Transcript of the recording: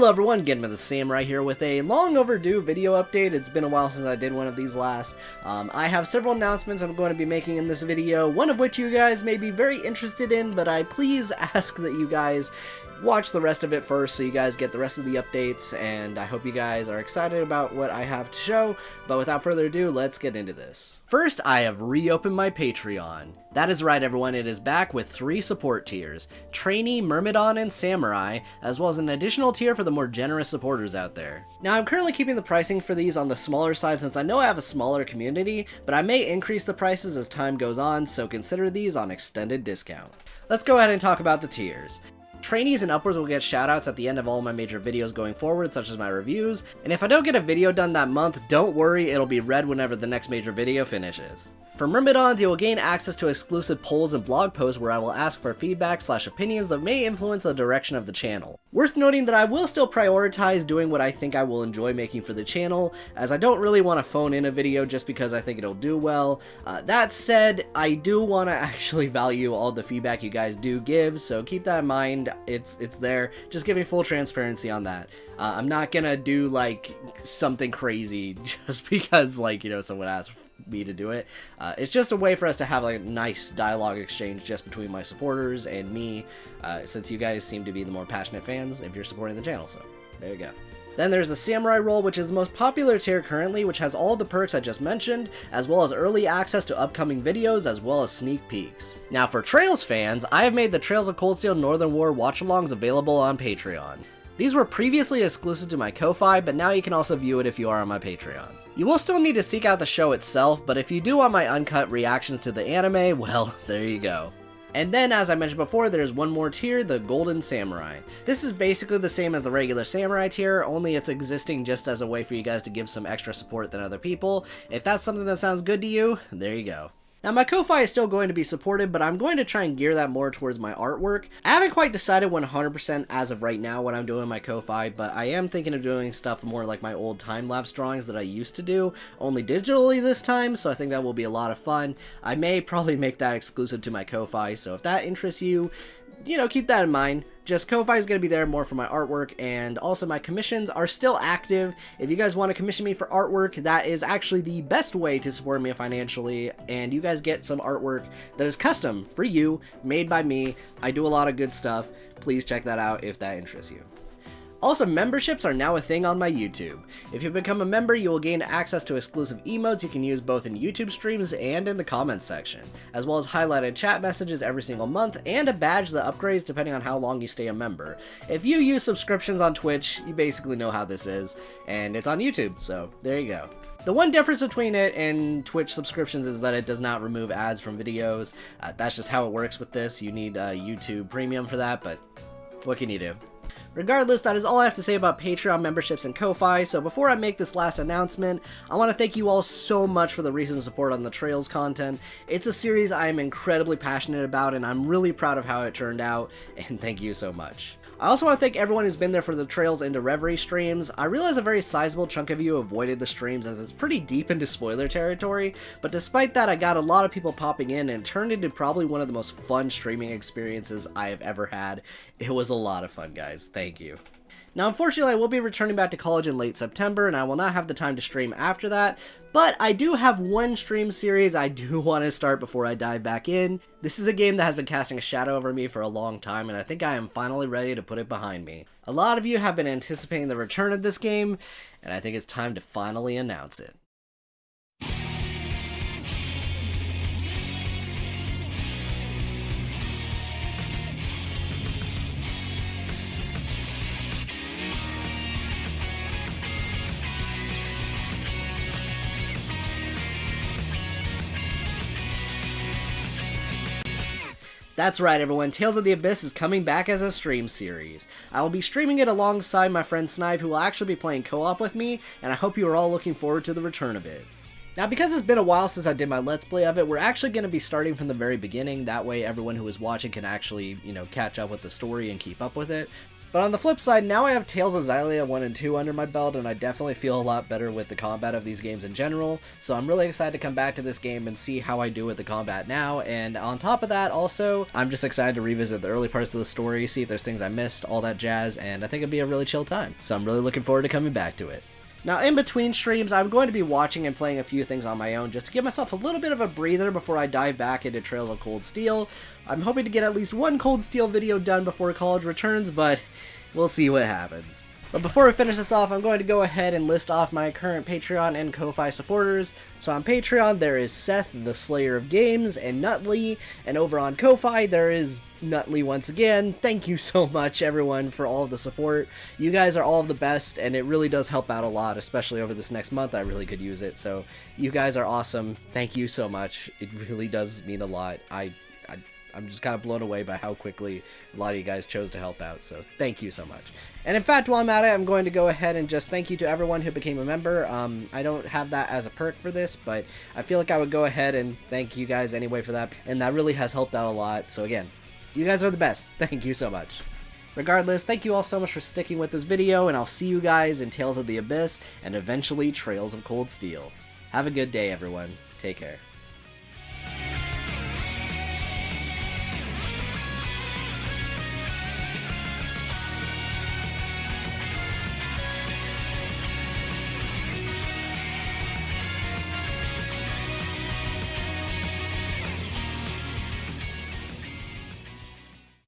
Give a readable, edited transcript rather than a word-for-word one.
Hello everyone, GenmaTheSamurai here with a long overdue video update. It's been a while since I did one of these last. I have several announcements I'm going to be making in this video, one of which you guys may be very interested in, but I please ask that you guys watch the rest of it first so you guys get the rest of the updates, and I hope you guys are excited about what I have to show. But without further ado, let's get into this. First, I have reopened my Patreon. That is right everyone, it is back with 3 support tiers, Trainee, Myrmidon, and Samurai, as well as an additional tier for the more generous supporters out there. Now I'm currently keeping the pricing for these on the smaller side since I know I have a smaller community, but I may increase the prices as time goes on, so consider these on extended discount. Let's go ahead and talk about the tiers. Trainees and upwards will get shoutouts at the end of all my major videos going forward, such as my reviews, and if I don't get a video done that month, don't worry, it'll be read whenever the next major video finishes. For Myrmidons, you will gain access to exclusive polls and blog posts where I will ask for feedback/opinions that may influence the direction of the channel. Worth noting that I will still prioritize doing what I think I will enjoy making for the channel, as I don't really want to phone in a video just because I think it'll do well. That said, I do want to actually value all the feedback you guys do give, so keep that in mind. It's there. Just give me full transparency on that. I'm not gonna do like something crazy just because someone asked me to do it. It's just a way for us to have like a nice dialogue exchange just between my supporters and me, since you guys seem to be the more passionate fans if you're supporting the channel, so there you go. Then there's the Samurai role, which is the most popular tier currently, which has all the perks I just mentioned, as well as early access to upcoming videos, as well as sneak peeks. Now for Trails fans, I have made the Trails of Cold Steel Northern War watch-alongs available on Patreon. These were previously exclusive to my Ko-Fi, but now you can also view it if you are on my Patreon. You will still need to seek out the show itself, but if you do want my uncut reactions to the anime, well, there you go. And then, as I mentioned before, there's one more tier, the Golden Samurai. This is basically the same as the regular Samurai tier, only it's existing just as a way for you guys to give some extra support than other people. If that's something that sounds good to you, there you go. Now my Ko-Fi is still going to be supported, but I'm going to try and gear that more towards my artwork. I haven't quite decided 100% as of right now what I'm doing in my Ko-Fi, but I am thinking of doing stuff more like my old time-lapse drawings that I used to do, only digitally this time, so I think that will be a lot of fun. I may probably make that exclusive to my Ko-Fi, so if that interests you, keep that in mind. Just Ko-Fi is going to be there more for my artwork, and also my commissions are still active. If you guys want to commission me for artwork, that is actually the best way to support me financially, and you guys get some artwork that is custom for you, made by me. I do a lot of good stuff. Please check that out if that interests you. Also, memberships are now a thing on my YouTube. If you become a member, you will gain access to exclusive emotes you can use both in YouTube streams and in the comments section, as well as highlighted chat messages every single month, and a badge that upgrades depending on how long you stay a member. If you use subscriptions on Twitch, you basically know how this is, and it's on YouTube, so there you go. The one difference between it and Twitch subscriptions is that it does not remove ads from videos. That's just how it works with this. You need YouTube Premium for that, but what can you do? Regardless, that is all I have to say about Patreon memberships and Ko-Fi, so before I make this last announcement, I want to thank you all so much for the recent support on the Trails content. It's a series I am incredibly passionate about, and I'm really proud of how it turned out, and thank you so much. I also want to thank everyone who's been there for the Trails into Reverie streams. I realize a very sizable chunk of you avoided the streams as it's pretty deep into spoiler territory, but despite that I got a lot of people popping in and it turned into probably one of the most fun streaming experiences I have ever had. It was a lot of fun, guys. Thank you. Now, unfortunately, I will be returning back to college in late September, and I will not have the time to stream after that, but I do have one stream series I do want to start before I dive back in. This is a game that has been casting a shadow over me for a long time, and I think I am finally ready to put it behind me. A lot of you have been anticipating the return of this game, and I think it's time to finally announce it. That's right everyone, Tales of the Abyss is coming back as a stream series. I will be streaming it alongside my friend Snive, who will actually be playing co-op with me, and I hope you are all looking forward to the return of it. Now, because it's been a while since I did my Let's Play of it, we're actually going to be starting from the very beginning. That way everyone who is watching can actually, catch up with the story and keep up with it. But on the flip side, now I have Tales of Xillia 1 and 2 under my belt, and I definitely feel a lot better with the combat of these games in general, so I'm really excited to come back to this game and see how I do with the combat now, and on top of that, also, I'm just excited to revisit the early parts of the story, see if there's things I missed, all that jazz, and I think it'd be a really chill time, so I'm really looking forward to coming back to it. Now, in between streams, I'm going to be watching and playing a few things on my own just to give myself a little bit of a breather before I dive back into Trails of Cold Steel. I'm hoping to get at least one Cold Steel video done before college returns, but we'll see what happens. But before we finish this off, I'm going to go ahead and list off my current Patreon and Ko-Fi supporters. So on Patreon, there is Seth, the Slayer of Games, and Nutley, and over on Ko-Fi, there is Nutley once again. Thank you so much, everyone, for all of the support. You guys are all of the best, and it really does help out a lot, especially over this next month. I really could use it, so you guys are awesome. Thank you so much. It really does mean a lot. I'm just kind of blown away by how quickly a lot of you guys chose to help out, so thank you so much. And in fact, while I'm at it, I'm going to go ahead and just thank you to everyone who became a member. I don't have that as a perk for this, but I feel like I would go ahead and thank you guys anyway for that, and that really has helped out a lot. So again, you guys are the best. Thank you so much. Regardless, thank you all so much for sticking with this video, and I'll see you guys in Tales of the Abyss, and eventually Trails of Cold Steel. Have a good day, everyone. Take care.